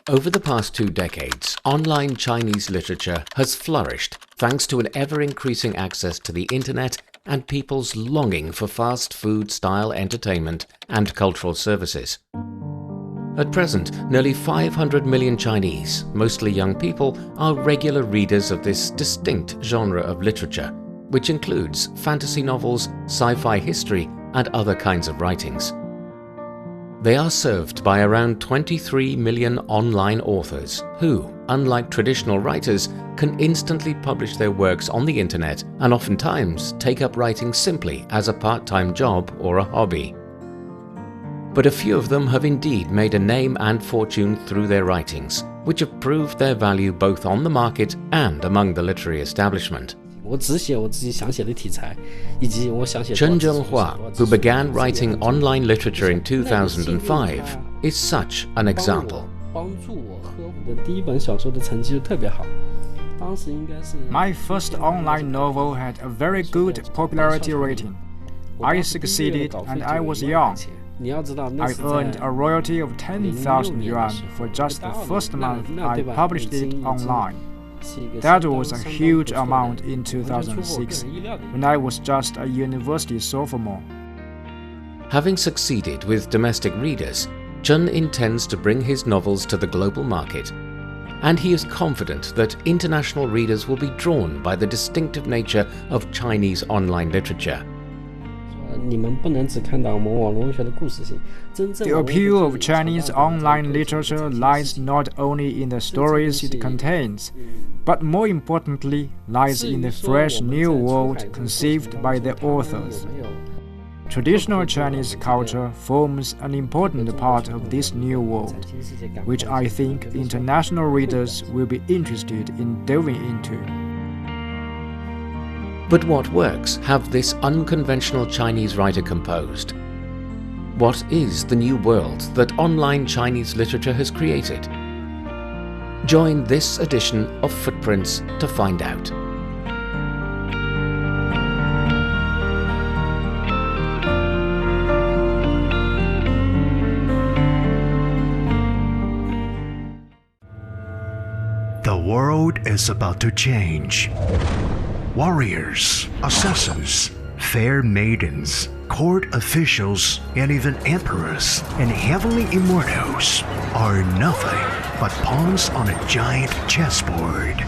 Over the past 2 decades, online Chinese literature has flourished thanks to an ever-increasing access to the internet and people's longing for fast food-style entertainment and cultural services. At present, nearly 500 million Chinese, mostly young people, are regular readers of this distinct genre of literature, which includes fantasy novels, sci-fi history, and other kinds of writings. They are served by around 23 million online authors who, unlike traditional writers, can instantly publish their works on the internet and oftentimes take up writing simply as a part-time job or a hobby. But a few of them have indeed made a name and fortune through their writings, which have proved their value both on the market and among the literary establishment. Chen Zhenghua, who began writing online literature in 2005, is such an example. My first online novel had a very good popularity rating. I succeeded and I was young. I earned a royalty of 10,000 yuan for just the first month I published it online. That was a huge amount in 2006, when I was just a university sophomore. Having succeeded with domestic readers, Chen intends to bring his novels to the global market, and he is confident that international readers will be drawn by the distinctive nature of Chinese online literature. The appeal of Chinese online literature lies not only in the stories it contains, but more importantly lies in the fresh new world conceived by the authors. Traditional Chinese culture forms an important part of this new world, which I think international readers will be interested in delving into. But what works have this unconventional Chinese writer composed? What is the new world that online Chinese literature has created? Join this edition of Footprints to find out. The world is about to change. Warriors, assassins, fair maidens, court officials, and even emperors and heavenly immortals are nothing but pawns on a giant chessboard.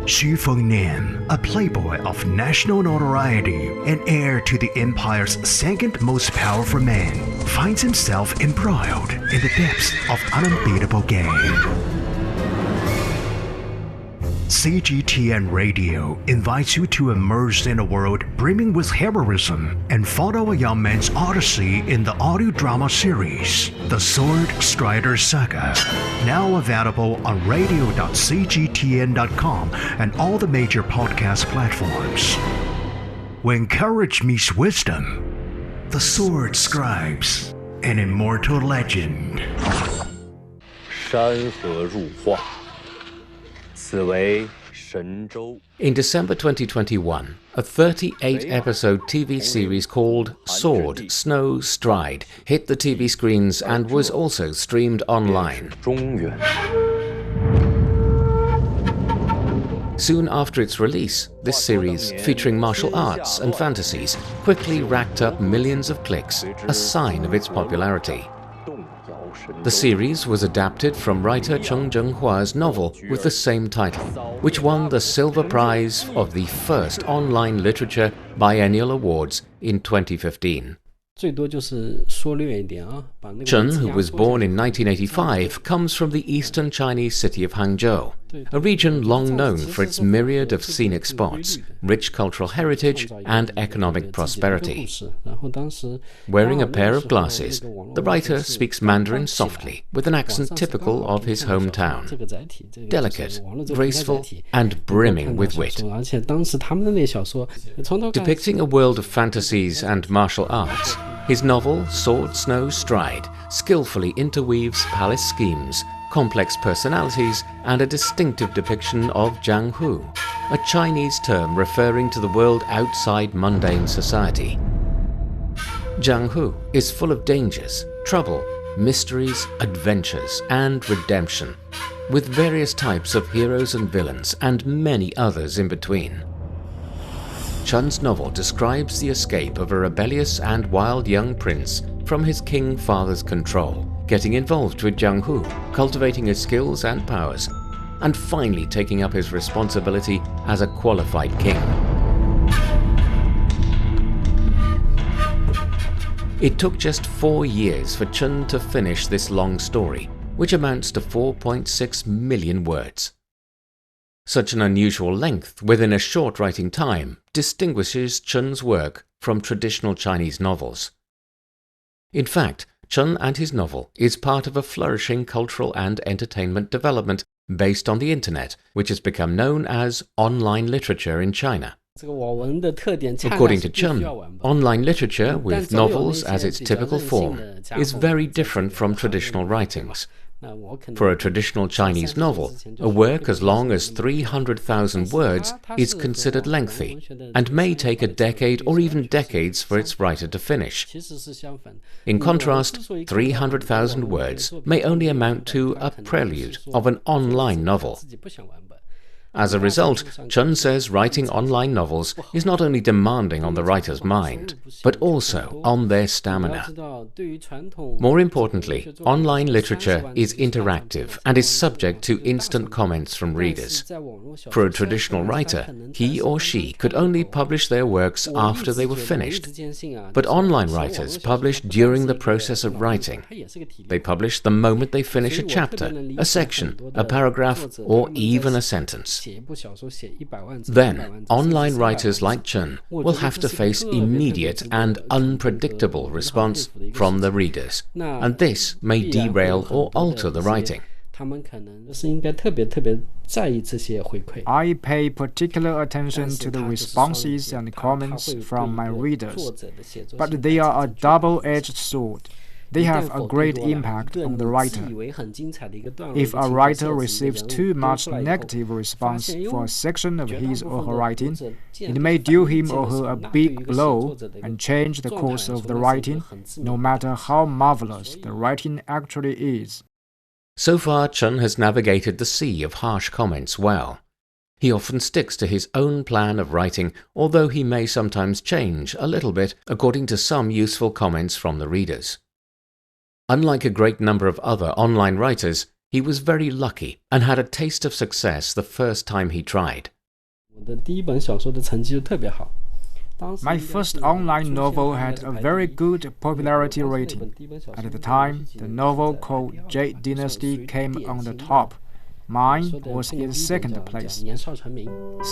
Xu Fengnian, a playboy of national notoriety and heir to the empire's second most powerful man, finds himself embroiled in the depths of an unbeatable game. CGTN Radio invites you to immerse in a world brimming with heroism and follow a young man's odyssey in the audio drama series, The Sword Strider Saga, now available on radio.cgtn.com and all the major podcast platforms. When courage meets wisdom, the sword scribes an immortal legend. 山河入画 In December 2021, a 38-episode TV series called Sword, Snow, Stride hit the TV screens and was also streamed online. Soon after its release, this series, featuring martial arts and fantasies, quickly racked up millions of clicks, a sign of its popularity. The series was adapted from writer Chen Zhenghua's novel with the same title, which won the Silver Prize of the first Online Literature Biennial Awards in 2015. Chen, who was born in 1985, comes from the eastern Chinese city of Hangzhou, a region long known for its myriad of scenic spots, rich cultural heritage, and economic prosperity. Wearing a pair of glasses, the writer speaks Mandarin softly, with an accent typical of his hometown. Delicate, graceful, and brimming with wit. Depicting a world of fantasies and martial arts, his novel, Sword, Snow, Stride, skillfully interweaves palace schemes, complex personalities, and a distinctive depiction of Jianghu, a Chinese term referring to the world outside mundane society. Jianghu is full of dangers, trouble, mysteries, adventures, and redemption, with various types of heroes and villains and many others in between. Chen's novel describes the escape of a rebellious and wild young prince from his king father's control, getting involved with Zhenghua, cultivating his skills and powers, and finally taking up his responsibility as a qualified king. It took just 4 years for Chen to finish this long story, which amounts to 4.6 million words. Such an unusual length within a short writing time distinguishes Chen's work from traditional Chinese novels. In fact, Chen and his novel is part of a flourishing cultural and entertainment development based on the internet, which has become known as online literature in China. According to Chen, online literature, with novels as its typical form, is very different from traditional writings. For a traditional Chinese novel, a work as long as 300,000 words is considered lengthy and may take a decade or even decades for its writer to finish. In contrast, 300,000 words may only amount to a prelude of an online novel. As a result, Chen says writing online novels is not only demanding on the writer's mind, but also on their stamina. More importantly, online literature is interactive and is subject to instant comments from readers. For a traditional writer, he or she could only publish their works after they were finished. But online writers publish during the process of writing. They publish the moment they finish a chapter, a section, a paragraph, or even a sentence. Then, online writers like Chen will have to face immediate and unpredictable response from the readers, and this may derail or alter the writing. I pay particular attention to the responses and comments from my readers, but they are a double-edged sword. They have a great impact on the writer. If a writer receives too much negative response for a section of his or her writing, it may deal him or her a big blow and change the course of the writing, no matter how marvelous the writing actually is. So far, Chen has navigated the sea of harsh comments well. He often sticks to his own plan of writing, although he may sometimes change a little bit according to some useful comments from the readers. Unlike a great number of other online writers, he was very lucky and had a taste of success the first time he tried. My first online novel had a very good popularity rating. At the time, the novel called Jade Dynasty came on the top. Mine was in second place.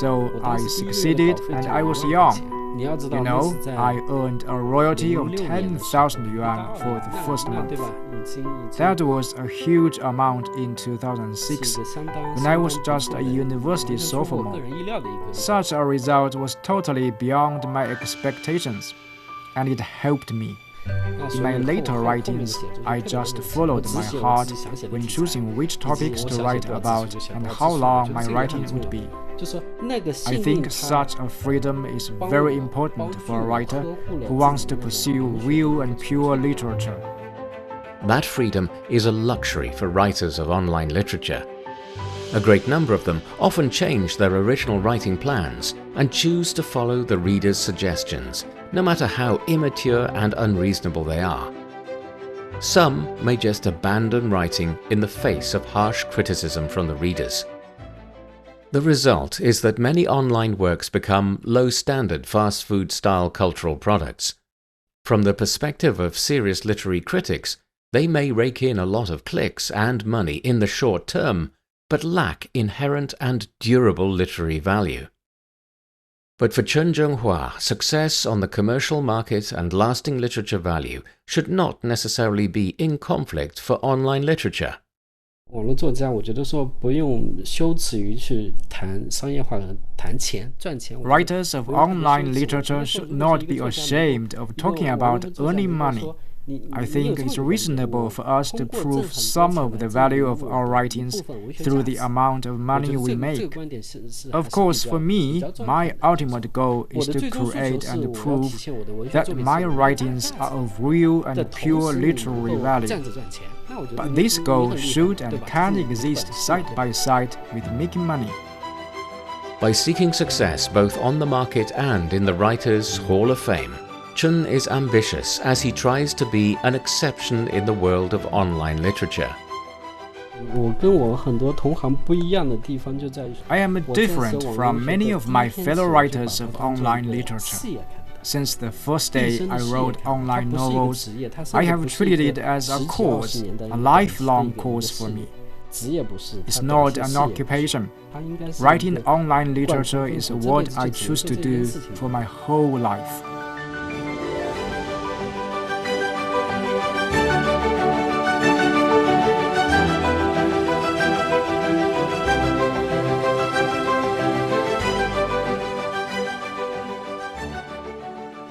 So I succeeded and I was young. You know, I earned a royalty of 10,000 yuan for the first month. That was a huge amount in 2006, when I was just a university sophomore. Such a result was totally beyond my expectations, and it helped me. In my later writings, I just followed my heart when choosing which topics to write about and how long my writing would be. I think such a freedom is very important for a writer who wants to pursue real and pure literature. That freedom is a luxury for writers of online literature. A great number of them often change their original writing plans and choose to follow the reader's suggestions, no matter how immature and unreasonable they are. Some may just abandon writing in the face of harsh criticism from the readers. The result is that many online works become low-standard fast food-style cultural products. From the perspective of serious literary critics, they may rake in a lot of clicks and money in the short term, but lack inherent and durable literary value. But for Chen Zhenghua, success on the commercial market and lasting literature value should not necessarily be in conflict for online literature. Writers of online literature should not be ashamed of talking about earning money. I think it's reasonable for us to prove some of the value of our writings through the amount of money we make. Of course, for me, my ultimate goal is to create and prove that my writings are of real and pure literary value. But this goal should and can exist side by side with making money. By seeking success both on the market and in the Writers' Hall of Fame, Chen is ambitious as he tries to be an exception in the world of online literature. I am different from many of my fellow writers of online literature. Since the first day I wrote online novels, I have treated it as a course, a lifelong course for me. It's not an occupation. Writing online literature is what I choose to do for my whole life.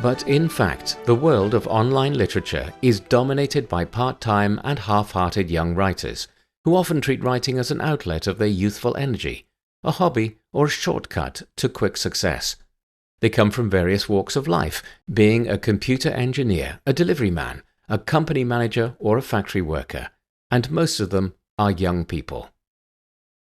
But in fact, the world of online literature is dominated by part-time and half-hearted young writers, who often treat writing as an outlet of their youthful energy, a hobby or a shortcut to quick success. They come from various walks of life, being a computer engineer, a delivery man, a company manager or a factory worker, and most of them are young people.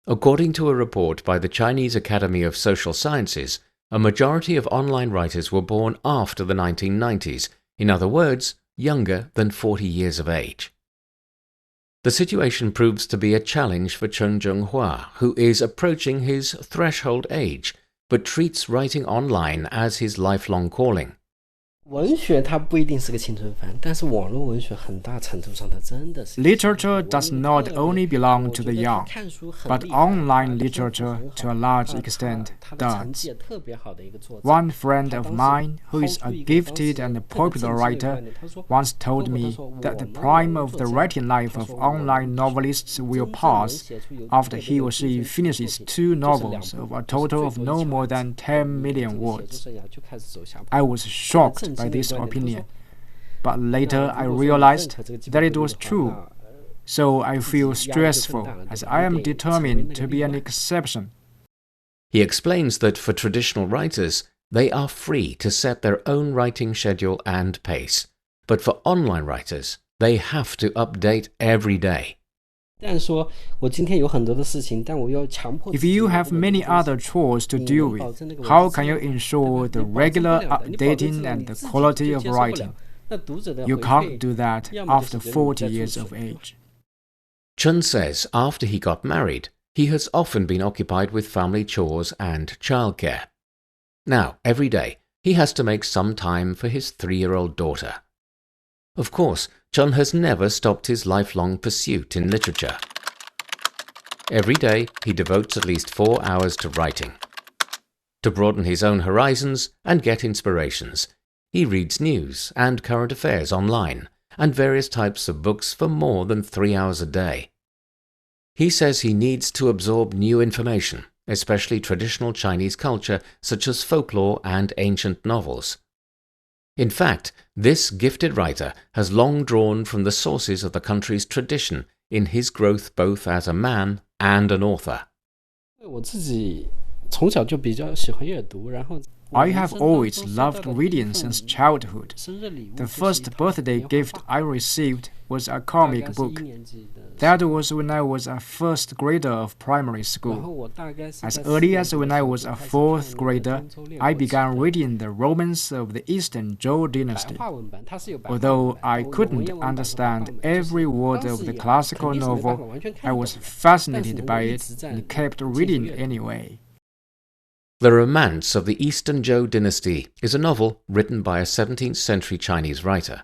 According to a report by the Chinese Academy of Social Sciences, a majority of online writers were born after the 1990s, in other words, younger than 40 years of age. The situation proves to be a challenge for Chen Zhenghua, who is approaching his threshold age, but treats writing online as his lifelong calling. Literature does not only belong to the young, but online literature, to a large extent, does. One friend of mine, who is a gifted and popular writer, once told me that the prime of the writing life of online novelists will pass after he or she finishes 2 novels of a total of no more than 10 million words. I was shocked by this opinion, but later I realized that it was true. So I feel stressful as I am determined to be an exception. He explains that for traditional writers, they are free to set their own writing schedule and pace, but for online writers, they have to update every day. If you have many other chores to deal with, how can you ensure the regular updating and the quality of writing? You can't do that after 40 years of age. Chen says after he got married, he has often been occupied with family chores and childcare. Now, every day, he has to make some time for his 3-year-old daughter. Of course, Chen has never stopped his lifelong pursuit in literature. Every day, he devotes at least 4 hours to writing. To broaden his own horizons and get inspirations, he reads news and current affairs online and various types of books for more than 3 hours a day. He says he needs to absorb new information, especially traditional Chinese culture such as folklore and ancient novels. In fact, this gifted writer has long drawn from the sources of the country's tradition in his growth both as a man and an author. I have always loved reading since childhood. The first birthday gift I received was a comic book. That was when I was a first grader of primary school. As early as when I was a 4th grader, I began reading the Romance of the Eastern Zhou dynasty. Although I couldn't understand every word of the classical novel, I was fascinated by it and kept reading anyway. The Romance of the Eastern Zhou dynasty is a novel written by a 17th century Chinese writer.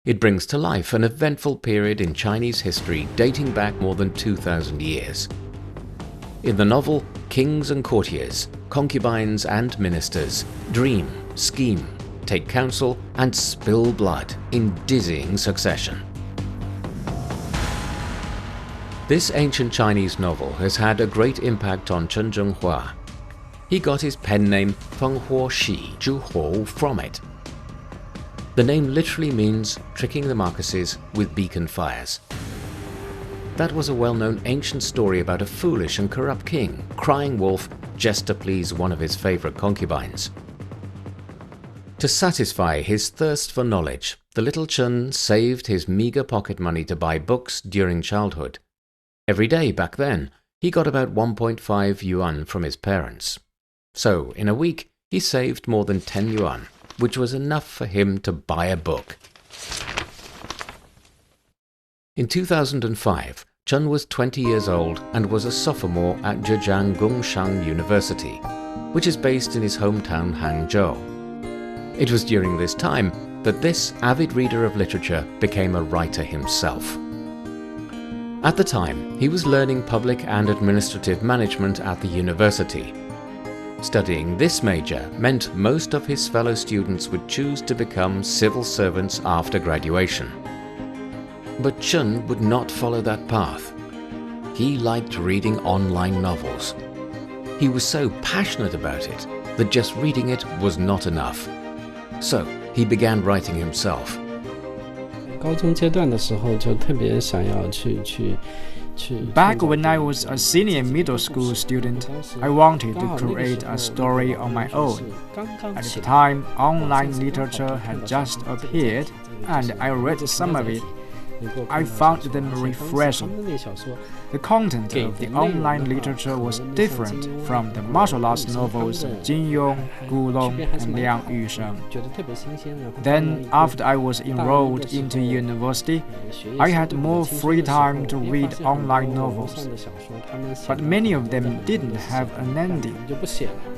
It brings to life an eventful period in Chinese history dating back more than 2,000 years. In the novel, kings and courtiers, concubines and ministers dream, scheme, take counsel, and spill blood in dizzying succession. This ancient Chinese novel has had a great impact on Chen Zhenghua. He got his pen name Feng Huo Shi Zhu Huo from it. The name literally means tricking the Marquesas with beacon fires. That was a well-known ancient story about a foolish and corrupt king, crying wolf, just to please one of his favorite concubines. To satisfy his thirst for knowledge, the little Chen saved his meager pocket money to buy books during childhood. Every day back then, he got about 1.5 yuan from his parents. So, in a week, he saved more than 10 yuan, which was enough for him to buy a book. In 2005, Chen was 20 years old and was a sophomore at Zhejiang Gongshang University, which is based in his hometown Hangzhou. It was during this time that this avid reader of literature became a writer himself. At the time, he was learning public and administrative management at the university. Studying this major meant most of his fellow students would choose to become civil servants after graduation. But Chen would not follow that path. He liked reading online novels. He was so passionate about it that just reading it was not enough. So he began writing himself. 高中阶段的时候就特别想要去 Back when I was a senior middle school student, I wanted to create a story on my own. At the time, online literature had just appeared, and I read some of it. I found them refreshing. The content of the online literature was different from the martial arts novels of Jin Yong, Gu Long, and Liang Yusheng. Then, after I was enrolled into university, I had more free time to read online novels. But many of them didn't have an ending.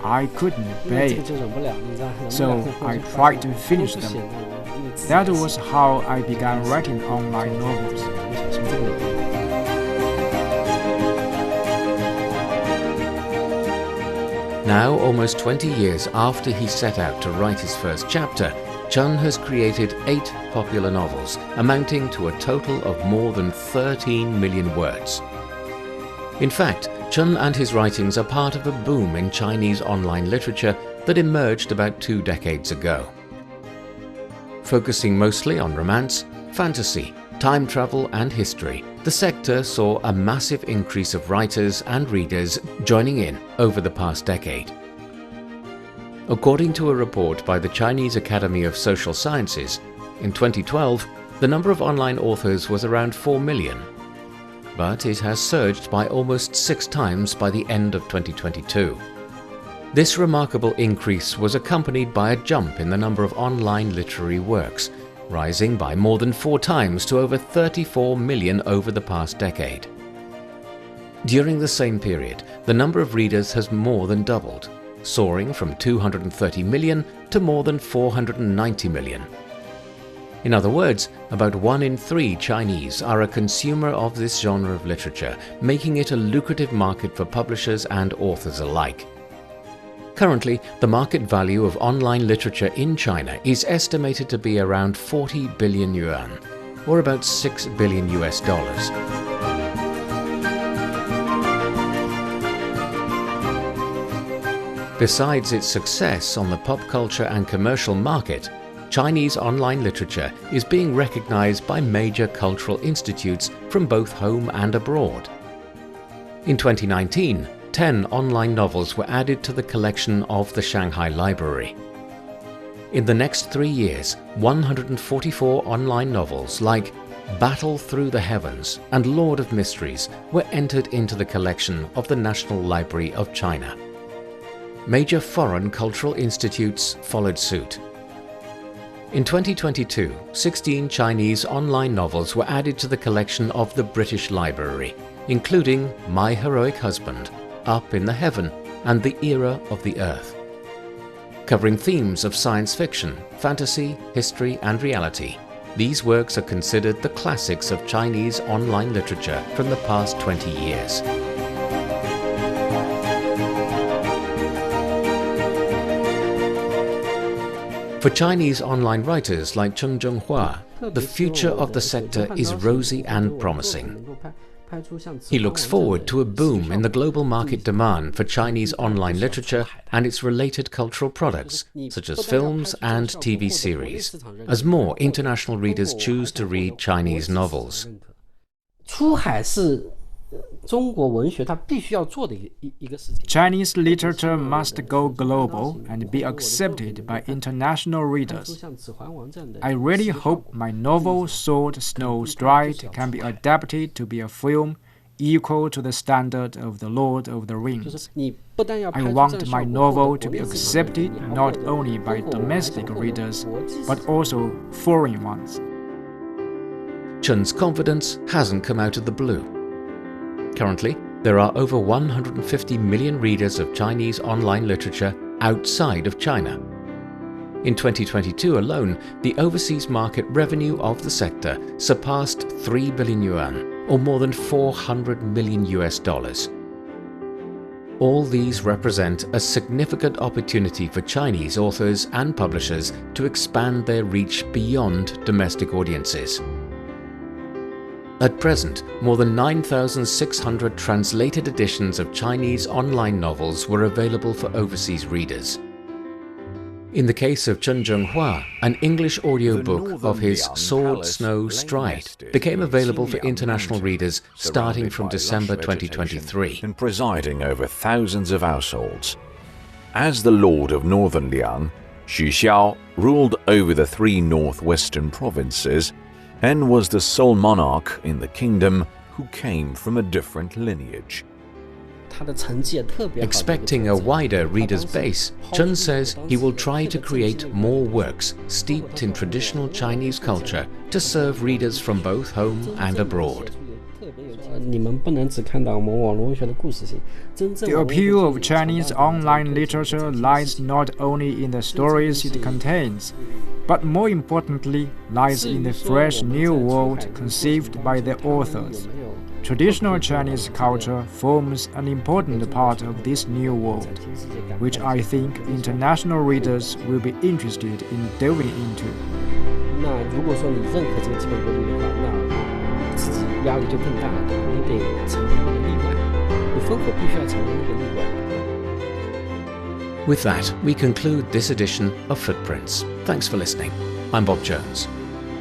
I couldn't bear it. So I tried to finish them. That was how I began writing online novels. Now, almost 20 years after he set out to write his first chapter, Chen has created 8 popular novels, amounting to a total of more than 13 million words. In fact, Chen and his writings are part of a boom in Chinese online literature that emerged about 2 decades ago. Focusing mostly on romance, fantasy, time travel and history, the sector saw a massive increase of writers and readers joining in over the past decade. According to a report by the Chinese Academy of Social Sciences, in 2012, the number of online authors was around 4 million, but it has surged by almost 6 times by the end of 2022. This remarkable increase was accompanied by a jump in the number of online literary works, rising by more than 4 times to over 34 million over the past decade. During the same period, the number of readers has more than doubled, soaring from 230 million to more than 490 million. In other words, about 1 in 3 Chinese are a consumer of this genre of literature, making it a lucrative market for publishers and authors alike. Currently, the market value of online literature in China is estimated to be around 40 billion yuan, or about $6 billion. Besides its success on the pop culture and commercial market, Chinese online literature is being recognized by major cultural institutes from both home and abroad. In 2019, 10 online novels were added to the collection of the Shanghai Library. In the next 3 years, 144 online novels like Battle Through the Heavens and Lord of Mysteries were entered into the collection of the National Library of China. Major foreign cultural institutes followed suit. In 2022, 16 Chinese online novels were added to the collection of the British Library, including My Heroic Husband, Up in the Heaven, and The Era of the Earth. Covering themes of science fiction, fantasy, history, and reality, these works are considered the classics of Chinese online literature from the past 20 years. For Chinese online writers like Chen Zhenghua, the future of the sector is rosy and promising. He looks forward to a boom in the global market demand for Chinese online literature and its related cultural products, such as films and TV series, as more international readers choose to read Chinese novels. 出海是中国文学它必须要做的一个事情。 Chinese literature must go global and be accepted by international readers. I really hope my novel Sword Snow Stride can be adapted to be a film equal to the standard of The Lord of the Rings. I want my novel to be accepted not only by domestic readers, but also foreign ones. Chen's confidence hasn't come out of the blue. Currently, there are over 150 million readers of Chinese online literature outside of China. In 2022 alone, the overseas market revenue of the sector surpassed 3 billion yuan, or more than $400 million. All these represent a significant opportunity for Chinese authors and publishers to expand their reach beyond domestic audiences. At present, more than 9,600 translated editions of Chinese online novels were available for overseas readers. In the case of Chen Zhenghua, an English audiobook of his Sword Snow Stride became available for international readers starting from December 2023. And presiding over thousands of households. As the Lord of Northern Liang, Xu Xiao ruled over the 3 northwestern provinces and was the sole monarch in the kingdom who came from a different lineage. Expecting a wider reader's base, Chen says he will try to create more works steeped in traditional Chinese culture to serve readers from both home and abroad. The appeal of Chinese online literature lies not only in the stories it contains, but more importantly lies in the fresh new world conceived by the authors. Traditional Chinese culture forms an important part of this new world, which I think international readers will be interested in delving into. 那如果说你认可这个基本规律的话，那自己压力就更大了，对吧？你得成为那个例外，你分科必须要成为那个例外。 With that, we conclude this edition of Footprints. Thanks for listening. I'm Bob Jones.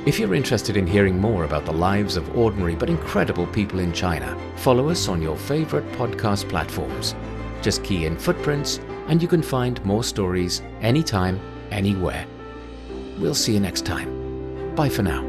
If you're interested in hearing more about the lives of ordinary but incredible people in China, follow us on your favorite podcast platforms. Just key in Footprints and you can find more stories anytime, anywhere. We'll see you next time. Bye for now.